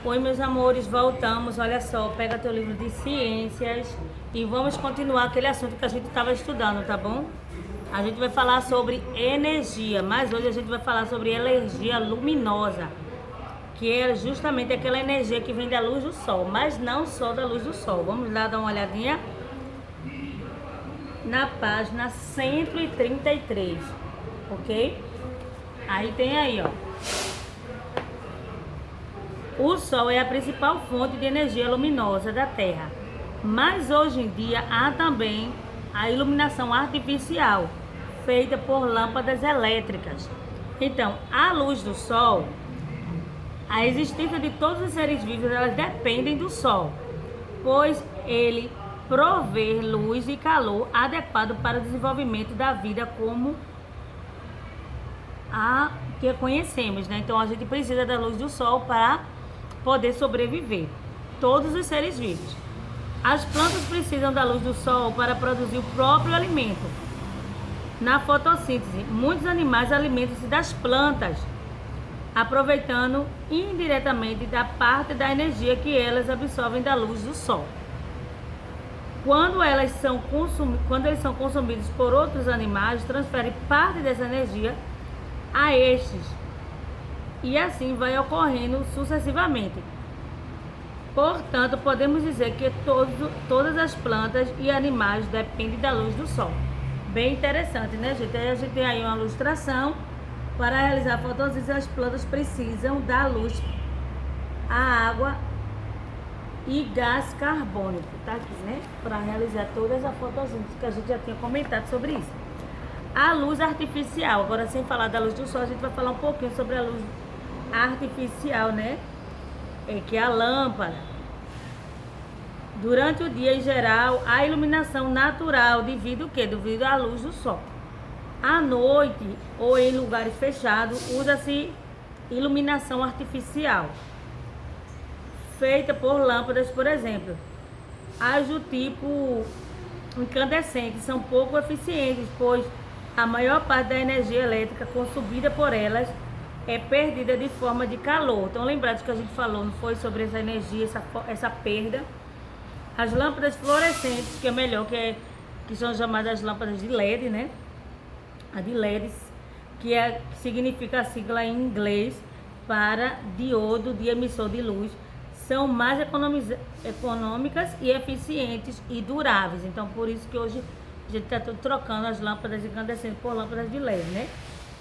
Oi, meus amores, voltamos. Olha só, pega teu livro de ciências e vamos continuar aquele assunto que a gente estava estudando, tá bom? A gente vai falar sobre energia, mas hoje a gente vai falar sobre energia luminosa, que é justamente aquela energia que vem da luz do sol, mas não só da luz do sol. Vamos lá dar uma olhadinha na página 133, ok? Aí tem aí, ó. O Sol é a principal fonte de energia luminosa da Terra, mas hoje em dia há também a iluminação artificial, feita por lâmpadas elétricas. Então, a luz do Sol, a existência de todos os seres vivos, elas dependem do Sol, pois ele provê luz e calor adequado para o desenvolvimento da vida como a que conhecemos, né? Então, a gente precisa da luz do Sol para poder sobreviver, todos os seres vivos. As plantas precisam da luz do sol para produzir o próprio alimento. Na fotossíntese, muitos animais alimentam-se das plantas, aproveitando indiretamente da parte da energia que elas absorvem da luz do sol. Quando eles são consumidos por outros animais, transferem parte dessa energia a estes, e assim vai ocorrendo sucessivamente. Portanto, podemos dizer que todas as plantas e animais dependem da luz do sol. Bem interessante, né, gente? Aí a gente tem aí uma ilustração. Para realizar a fotossíntese, as plantas precisam da luz, a água e gás carbônico. Tá aqui, né? Para realizar toda essa fotossíntese que a gente já tinha comentado sobre isso. A luz artificial. Agora, sem falar da luz do sol, a gente vai falar um pouquinho sobre a luz artificial, né? Que é a lâmpada. Durante o dia, em geral, a iluminação natural devido à luz do sol. À noite ou em lugares fechados, usa-se iluminação artificial, feita por lâmpadas, por exemplo. As do tipo incandescente são pouco eficientes, pois a maior parte da energia elétrica consumida por elas é perdida de forma de calor. Então, lembrado que a gente falou, não foi sobre essa energia, essa perda. As lâmpadas fluorescentes, que é melhor, que são chamadas lâmpadas de LED, né? A de LEDs, que significa a sigla em inglês para diodo de emissor de luz, são mais econômicas e eficientes e duráveis. Então, por isso que hoje a gente está trocando as lâmpadas incandescentes por lâmpadas de LED, né?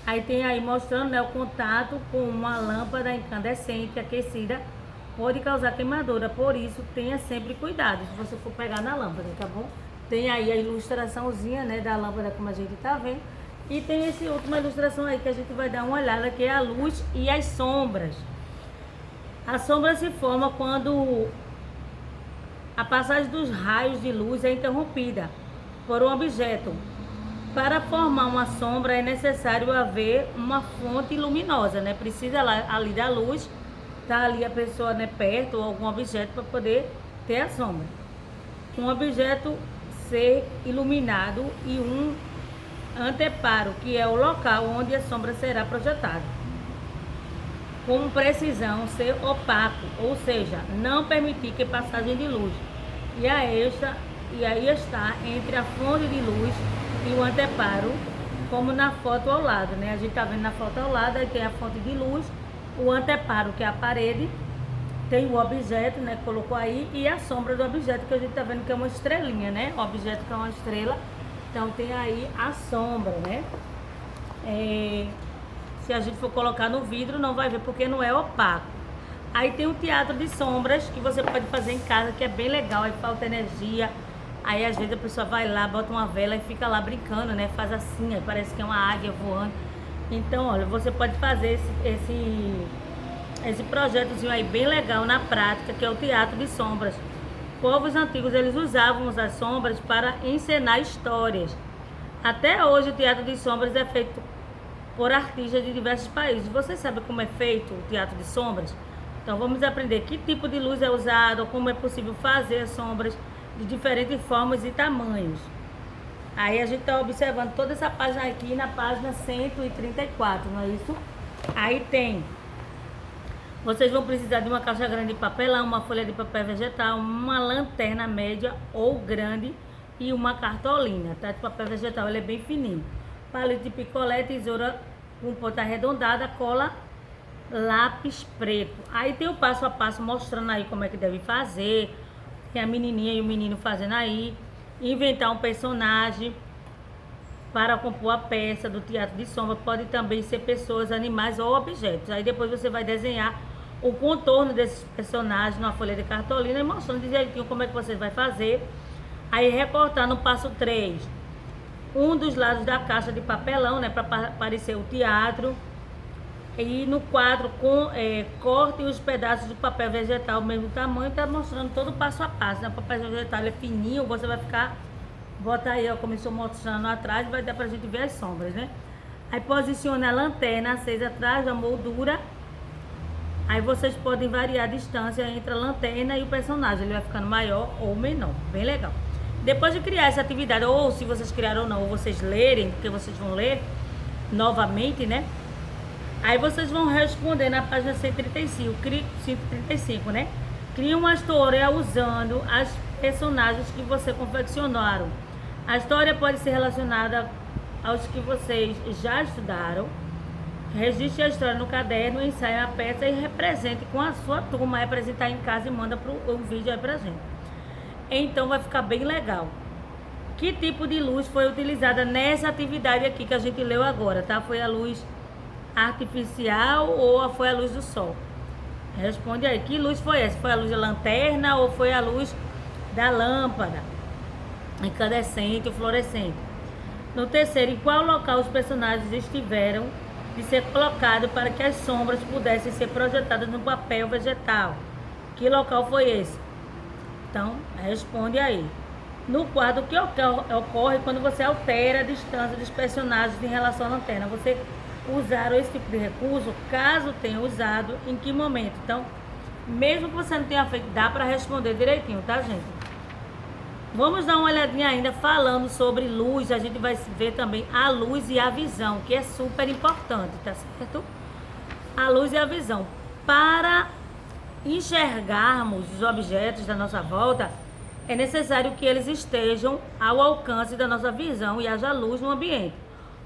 Aí tem aí mostrando, né, o contato com uma lâmpada incandescente aquecida pode causar queimadura, por isso tenha sempre cuidado se você for pegar na lâmpada, tá bom? Tem aí a ilustraçãozinha, né, da lâmpada como a gente tá vendo, e tem essa última ilustração aí que a gente vai dar uma olhada, que é a luz e as sombras. A sombra se forma quando a passagem dos raios de luz é interrompida por um objeto. Para formar uma sombra é necessário haver uma fonte luminosa, né? Precisa ali da luz, tá ali a pessoa, né, perto ou algum objeto para poder ter a sombra. Um objeto ser iluminado e um anteparo, que é o local onde a sombra será projetada. Com precisão, ser opaco, ou seja, não permitir que passagem de luz. E aí está entre a fonte de luz e o anteparo, como na foto ao lado, né? A gente tá vendo na foto ao lado, aí tem a fonte de luz, o anteparo, que é a parede, tem o objeto, né, colocou aí, e a sombra do objeto, que a gente tá vendo que é uma estrelinha, né? O objeto que é uma estrela, então tem aí a sombra, né? Se a gente for colocar no vidro, não vai ver, porque não é opaco. Aí tem o teatro de sombras, que você pode fazer em casa, que é bem legal, aí falta energia. Aí às vezes a pessoa vai lá, bota uma vela e fica lá brincando, né? Faz assim, aí parece que é uma águia voando. Então, olha, você pode fazer esse projetozinho aí bem legal na prática, que é o teatro de sombras. Povos antigos, eles usavam as sombras para encenar histórias. Até hoje o teatro de sombras é feito por artistas de diversos países. Você sabe como é feito o teatro de sombras? Então vamos aprender que tipo de luz é usado, como é possível fazer as sombras de diferentes formas e tamanhos. Aí a gente está observando toda essa página aqui na página 134, não é isso? Aí tem Vocês vão precisar de uma caixa grande de papelão, uma folha de papel vegetal, uma lanterna média ou grande e uma cartolina, tá? De papel vegetal, ele é bem fininho. Palito de picolé, tesoura com ponta arredondada, cola, lápis preto. Aí tem o passo a passo mostrando aí como é que deve fazer. Tem a menininha e o menino fazendo aí. Inventar um personagem para compor a peça do teatro de sombra. Pode também ser pessoas, animais ou objetos. Aí depois você vai desenhar o contorno desses personagens numa folha de cartolina e mostrando direitinho como é que você vai fazer. Aí recortar no passo 3 um dos lados da caixa de papelão, né, para parecer o teatro. E no quadro corte os pedaços de papel vegetal do mesmo tamanho, tá mostrando todo o passo a passo, né? O papel vegetal é fininho, você vai ficar, bota aí, ó, como eu estou mostrando atrás, vai dar pra gente ver as sombras, né? Aí posiciona a lanterna acesa atrás da moldura. Aí vocês podem variar a distância entre a lanterna e o personagem, ele vai ficando maior ou menor, bem legal. Depois de criar essa atividade, ou se vocês criaram ou não, ou vocês lerem, porque vocês vão ler novamente, né? Aí vocês vão responder na página 135, né? Cria uma história usando as personagens que você confeccionaram. A história pode ser relacionada aos que vocês já estudaram. Registre a história no caderno, ensaie a peça e represente com a sua turma. Apresentar em casa e manda um vídeo aí pra gente. Então vai ficar bem legal. Que tipo de luz foi utilizada nessa atividade aqui que a gente leu agora, tá? Foi a luz artificial ou foi a luz do sol? Responde aí, que luz foi essa? Foi a luz da lanterna ou foi a luz da lâmpada incandescente ou fluorescente? No terceiro, em qual local os personagens estiveram de ser colocados para que as sombras pudessem ser projetadas no papel vegetal? Que local foi esse? Então, responde aí. No quadro, o que ocorre quando você altera a distância dos personagens em relação à lanterna? Você usaram esse tipo de recurso? Caso tenha usado, em que momento? Então, mesmo que você não tenha feito, dá para responder direitinho, tá, gente? Vamos dar uma olhadinha ainda falando sobre luz. A gente vai ver também a luz e a visão, que é super importante, tá certo? A luz e a visão. Para enxergarmos os objetos da nossa volta, é necessário que eles estejam ao alcance da nossa visão e haja luz no ambiente.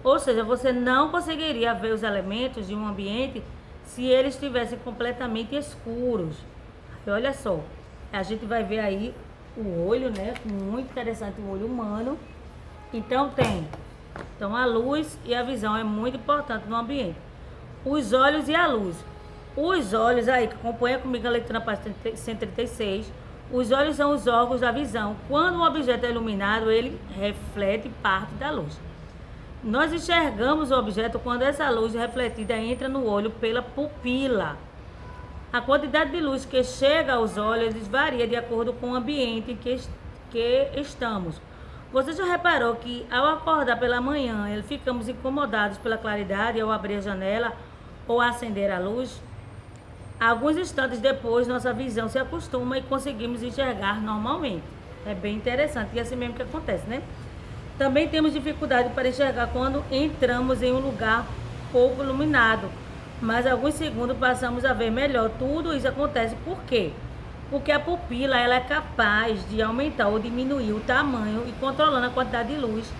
Ou seja, você não conseguiria ver os elementos de um ambiente se eles estivessem completamente escuros. E olha só, a gente vai ver aí o olho, né? Muito interessante o olho humano. Então a luz e a visão é muito importante no ambiente. Os olhos e a luz. Os olhos aí, que acompanha comigo a leitura na página 136, os olhos são os órgãos da visão. Quando um objeto é iluminado, ele reflete parte da luz. Nós enxergamos o objeto quando essa luz refletida entra no olho pela pupila. A quantidade de luz que chega aos olhos varia de acordo com o ambiente em que estamos. Você já reparou que ao acordar pela manhã, ficamos incomodados pela claridade ao abrir a janela ou acender a luz? Alguns instantes depois, nossa visão se acostuma e conseguimos enxergar normalmente. É bem interessante, e é assim mesmo que acontece, né? Também temos dificuldade para enxergar quando entramos em um lugar pouco iluminado, mas alguns segundos passamos a ver melhor. Tudo isso acontece por quê? Porque a pupila ela é capaz de aumentar ou diminuir o tamanho e controlando a quantidade de luz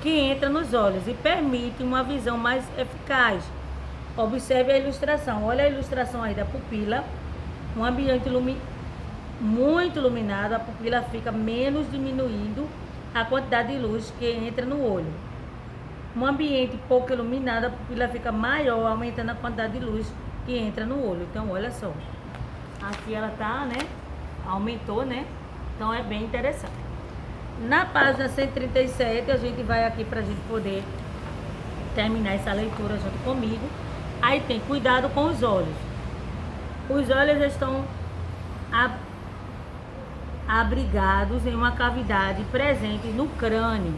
que entra nos olhos e permite uma visão mais eficaz. Observe a ilustração. Olha a ilustração aí da pupila. Um ambiente muito iluminado, a pupila fica menos, diminuindo a quantidade de luz que entra no olho. Um ambiente pouco iluminado, a pupila fica maior, aumentando a quantidade de luz que entra no olho. Então, olha só. Aqui ela tá, né? Aumentou, né? Então, é bem interessante. Na página 137, a gente vai aqui pra gente poder terminar essa leitura junto comigo. Aí tem cuidado com os olhos. Os olhos estão abrigados em uma cavidade presente no crânio.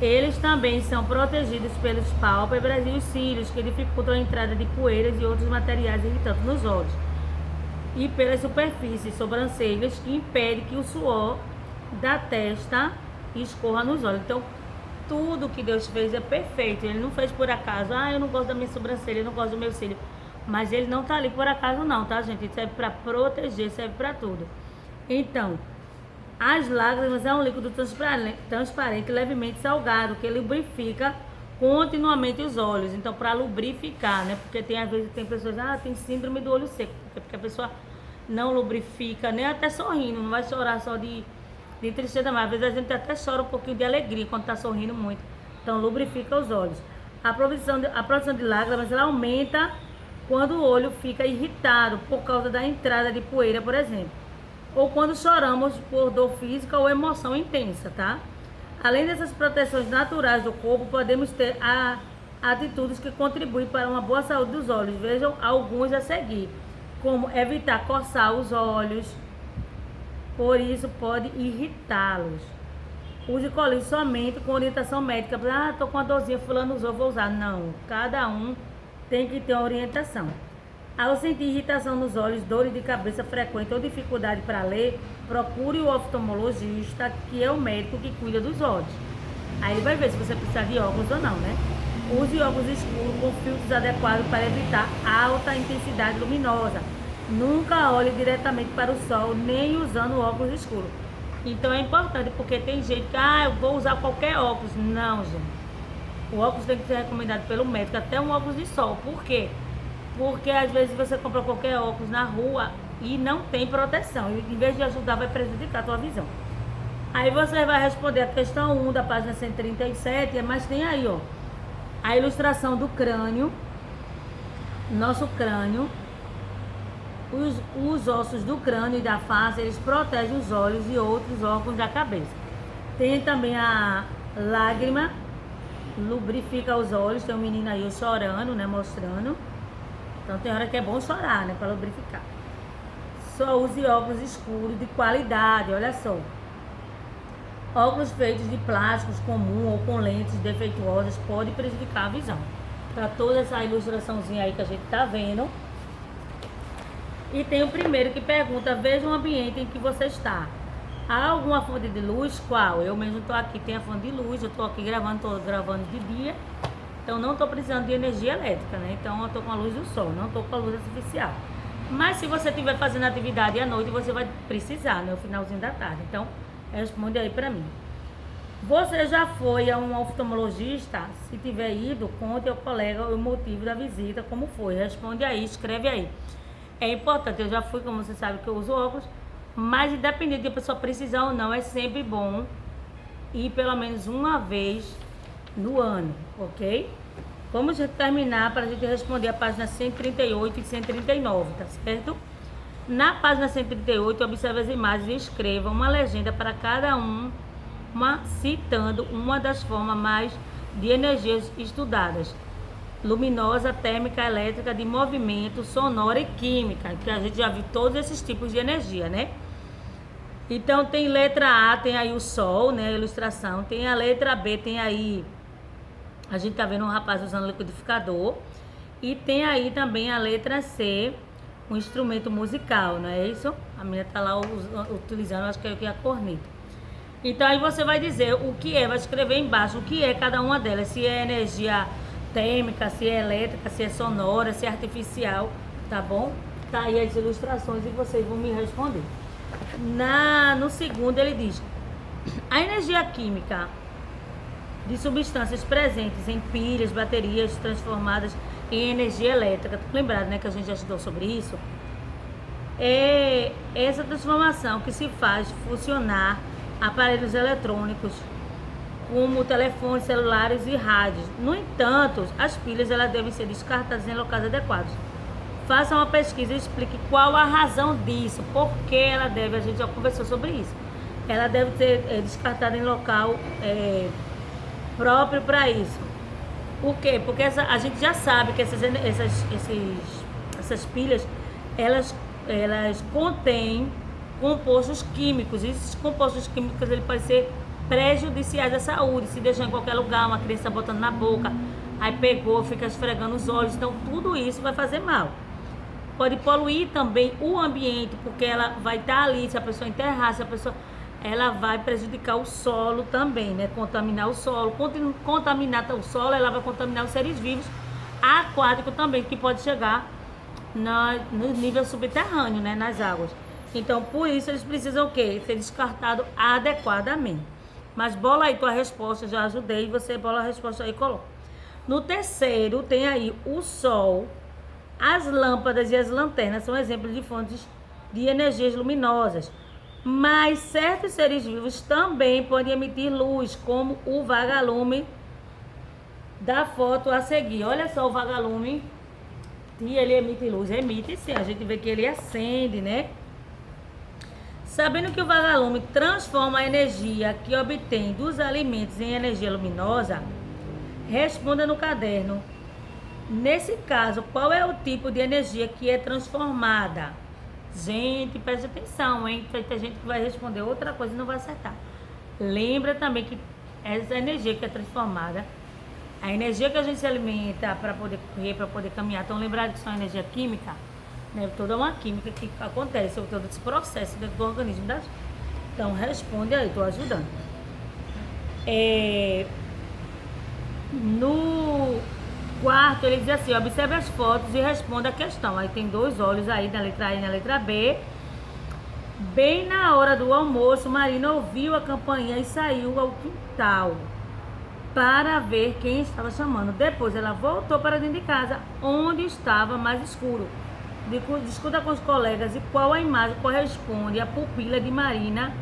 Eles também são protegidos pelos pálpebras e os cílios, que dificultam a entrada de poeiras e outros materiais irritantes nos olhos, e pelas superfícies sobrancelhas, que impede que o suor da testa escorra nos olhos. Então, tudo que Deus fez é perfeito. Ele não fez por acaso. Eu não gosto da minha sobrancelha, eu não gosto do meu cílio. Mas ele não tá ali por acaso não, tá, gente? Ele serve para proteger, serve para tudo. Então, as lágrimas é um líquido transparente levemente salgado, que lubrifica continuamente os olhos. Então, para lubrificar, né? Porque às vezes tem pessoas, tem síndrome do olho seco, porque a pessoa não lubrifica, nem até sorrindo, não vai chorar só de tristeza, mas às vezes a gente até chora um pouquinho de alegria quando está sorrindo muito. Então, lubrifica os olhos. A produção de lágrimas, ela aumenta quando o olho fica irritado por causa da entrada de poeira, por exemplo. Ou quando choramos por dor física ou emoção intensa, tá? Além dessas proteções naturais do corpo, podemos ter atitudes que contribuem para uma boa saúde dos olhos. Vejam alguns a seguir, como evitar coçar os olhos, por isso pode irritá-los. Use colírio somente com orientação médica. Tô com uma dorzinha, fulano usou, vou usar. Não, cada um tem que ter uma orientação. Ao sentir irritação nos olhos, dores de cabeça frequente ou dificuldade para ler, procure o oftalmologista, que é o médico que cuida dos olhos. Aí ele vai ver se você precisa de óculos ou não, né? Use óculos escuros com filtros adequados para evitar alta intensidade luminosa. Nunca olhe diretamente para o sol, nem usando óculos escuros. Então é importante, porque tem gente que, eu vou usar qualquer óculos. Não, gente. O óculos tem que ser recomendado pelo médico, até um óculos de sol. Por quê? Porque às vezes você compra qualquer óculos na rua e não tem proteção. E em vez de ajudar, vai prejudicar a tua visão. Aí você vai responder a questão 1 da página 137, mas tem aí, ó, a ilustração do crânio, nosso crânio. Os ossos do crânio e da face, eles protegem os olhos e outros órgãos da cabeça. Tem também a lágrima, lubrifica os olhos. Tem um menino aí chorando, né, mostrando. Então tem hora que é bom chorar, né, para lubrificar. Só use óculos escuros de qualidade, olha só. Óculos feitos de plásticos comum ou com lentes defeituosas pode prejudicar a visão. Tá toda essa ilustraçãozinha aí que a gente tá vendo. E tem o primeiro que pergunta, veja o ambiente em que você está. Há alguma fonte de luz? Qual? Eu mesmo estou aqui, tem a fonte de luz, eu estou aqui gravando de dia. Então não estou precisando de energia elétrica, né? Então eu estou com a luz do sol, não estou com a luz artificial. Mas se você estiver fazendo atividade à noite, você vai precisar, né? No finalzinho da tarde. Então responde aí para mim. Você já foi a um oftalmologista? Se tiver ido, conte ao colega o motivo da visita, como foi. Responde aí, escreve aí. É importante, eu já fui, como você sabe que eu uso óculos, mas independente de a pessoa precisar ou não, é sempre bom ir pelo menos uma vez no ano, ok? Vamos terminar para a gente responder a página 138 e 139, tá certo? Na página 138, observe as imagens e escreva uma legenda para cada citando uma das formas mais de energias estudadas: luminosa, térmica, elétrica, de movimento, sonora e química, que a gente já viu todos esses tipos de energia, né? Então tem letra A, tem aí o sol, né, a ilustração. Tem a letra B, tem aí, a gente tá vendo um rapaz usando liquidificador. E tem aí também a letra C, um instrumento musical, não é isso? A menina tá lá utilizando, acho que é a corneta. Então aí você vai dizer o que é, vai escrever embaixo o que é cada uma delas, se é energia térmica, se é elétrica, se é sonora, se é artificial, tá bom? Tá aí as ilustrações e vocês vão me responder. No segundo ele diz: a energia química de substâncias presentes em pilhas, baterias transformadas em energia elétrica. Tô lembrado, né, que a gente já estudou sobre isso? É essa transformação que se faz funcionar aparelhos eletrônicos, como telefones, celulares e rádios. No entanto, as pilhas elas devem ser descartadas em locais adequados. Faça uma pesquisa e explique qual a razão disso, por que ela deve, a gente já conversou sobre isso. Ela deve ser descartada em local próprio para isso. Por quê? Porque a gente já sabe que essas pilhas, elas contêm compostos químicos. E esses compostos químicos ele podem ser prejudiciais à saúde. Se deixar em qualquer lugar, uma criança botando na boca, aí pegou, fica esfregando os olhos, então tudo isso vai fazer mal. Pode poluir também o ambiente, porque ela vai estar ali, se a pessoa enterrar, ela vai prejudicar o solo também, né? Contaminar o solo. Contaminar o solo, ela vai contaminar os seres vivos, aquático também, que pode chegar no nível subterrâneo, né, nas águas. Então, por isso, eles precisam o quê? Ser descartados adequadamente. Mas bola aí tua resposta, já ajudei, você bola a resposta aí e coloca. No terceiro, tem aí o sol, as lâmpadas e as lanternas são exemplos de fontes de energias luminosas. Mas certos seres vivos também podem emitir luz, como o vagalume da foto a seguir. Olha só o vagalume, e ele emite luz, emite sim, a gente vê que ele acende, né? Sabendo que o vagalume transforma a energia que obtém dos alimentos em energia luminosa, responda no caderno. Nesse caso, qual é o tipo de energia que é transformada? Gente, preste atenção, hein? Vai ter gente que vai responder outra coisa e não vai acertar. Lembra também que essa energia que é transformada, a energia que a gente se alimenta para poder correr, para poder caminhar, estão lembrados que são energia química? Né? Toda uma química que acontece, todo esse processo dentro do organismo da gente. Então, responde aí, estou ajudando. No quarto, ele diz assim, observe as fotos e responda a questão. Aí tem 2 olhos aí na letra A e na letra B. Bem na hora do almoço, Marina ouviu a campainha e saiu ao quintal para ver quem estava chamando. Depois ela voltou para dentro de casa, onde estava mais escuro. Discuta com os colegas e qual a imagem corresponde à pupila de Marina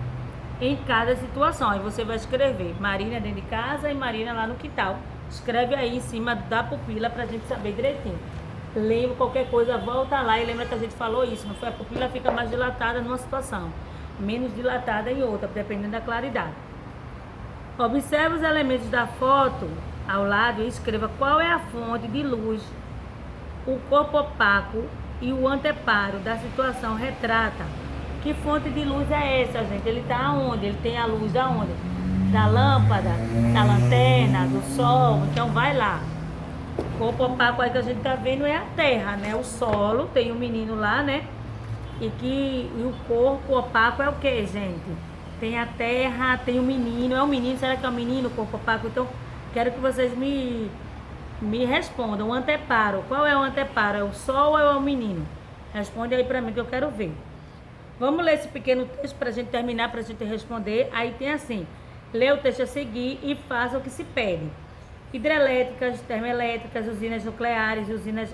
em cada situação. Aí você vai escrever Marina dentro de casa e Marina lá no quintal. Escreve aí em cima da pupila pra gente saber direitinho. Lembra qualquer coisa, volta lá e lembra que a gente falou isso, não foi? A pupila fica mais dilatada numa situação, menos dilatada em outra, dependendo da claridade. Observe os elementos da foto ao lado e escreva qual é a fonte de luz, o corpo opaco e o anteparo da situação retrata. Que fonte de luz é essa, gente? Ele está aonde? Ele tem a luz da onde? Da lâmpada, da lanterna, do sol. Então vai lá. O corpo opaco aí que a gente tá vendo é a terra, né? O solo, tem um menino lá, né? E o corpo opaco é o que, gente? Tem a terra, tem o menino. É o menino, será que é o menino, o corpo opaco? Então, quero que vocês me respondam. O anteparo, qual é o anteparo? É o sol ou é o menino? Responde aí pra mim que eu quero ver. Vamos ler esse pequeno texto pra gente terminar, pra gente responder. Aí tem assim, lê o texto a seguir e faça o que se pede. Hidrelétricas, termoelétricas, usinas nucleares, usinas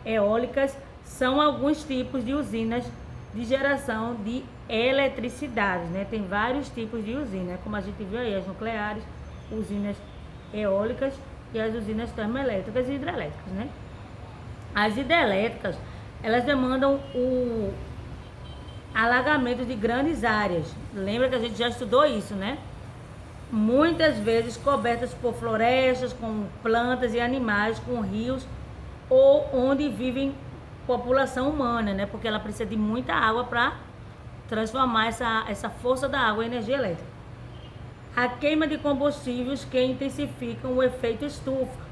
eólicas são alguns tipos de usinas de geração de eletricidade, né? Tem vários tipos de usinas, como a gente viu aí, as nucleares, usinas eólicas e as usinas termoelétricas e hidrelétricas, né? As hidrelétricas, elas demandam o alagamento de grandes áreas. Lembra que a gente já estudou isso, né? Muitas vezes cobertas por florestas, com plantas e animais, com rios, ou onde vivem população humana, né? Porque ela precisa de muita água para transformar essa força da água em energia elétrica. A queima de combustíveis que intensificam o efeito estufa.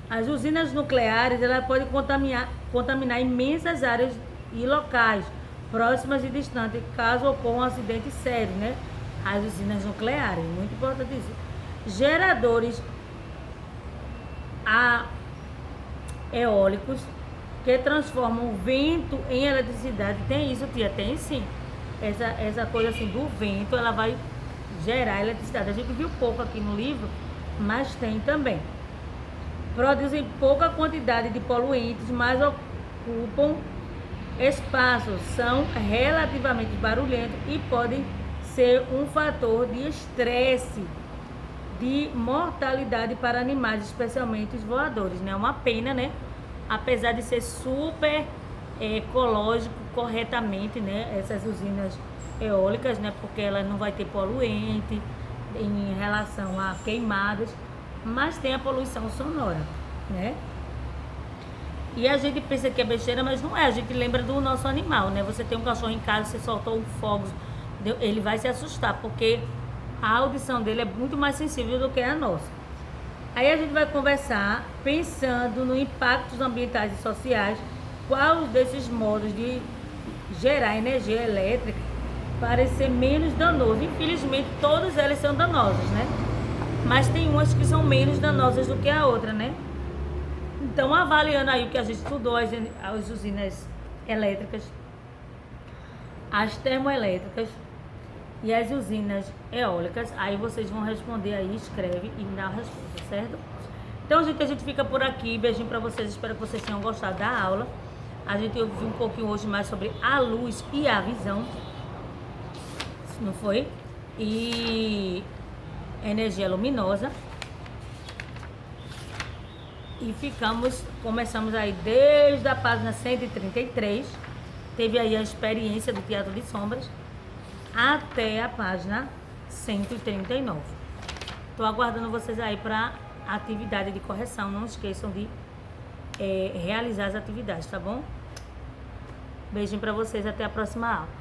As usinas nucleares, ela podem contaminar imensas áreas e locais, próximas e distantes, caso ocorra um acidente sério, né? As usinas nucleares, muito importante isso. Geradores eólicos que transformam o vento em eletricidade. Tem isso, tia? Tem sim. Essa coisa assim do vento, ela vai gerar eletricidade. A gente viu pouco aqui no livro, mas tem também. Produzem pouca quantidade de poluentes, mas ocupam espaços, são relativamente barulhentos e podem ser um fator de estresse, de mortalidade para animais, especialmente os voadores, né? Uma pena, né? Apesar de ser super ecológico corretamente, né? Essas usinas eólicas, né? Porque ela não vai ter poluente em relação a queimadas, mas tem a poluição sonora, né? E a gente pensa que é besteira, mas não é. A gente lembra do nosso animal, né? Você tem um cachorro em casa, você soltou um fogo, ele vai se assustar, porque a audição dele é muito mais sensível do que a nossa. Aí a gente vai conversar pensando no impactos ambientais e sociais, qual desses modos de gerar energia elétrica parece ser menos danoso. Infelizmente, todos eles são danosos, né? mas tem umas que são menos danosas do que a outra, né? Então, avaliando aí o que a gente estudou, as usinas elétricas, as termoelétricas e as usinas eólicas, aí vocês vão responder aí, escreve e me dá a resposta, certo? Então, gente, a gente fica por aqui. Beijinho pra vocês, espero que vocês tenham gostado da aula. A gente ouviu um pouquinho hoje mais sobre a luz e a visão, não foi? E energia luminosa. E começamos aí desde a página 133, teve aí a experiência do teatro de sombras, até a página 139. Estou aguardando vocês aí para atividade de correção, não esqueçam de realizar as atividades, tá bom? Beijinho para vocês, até a próxima aula.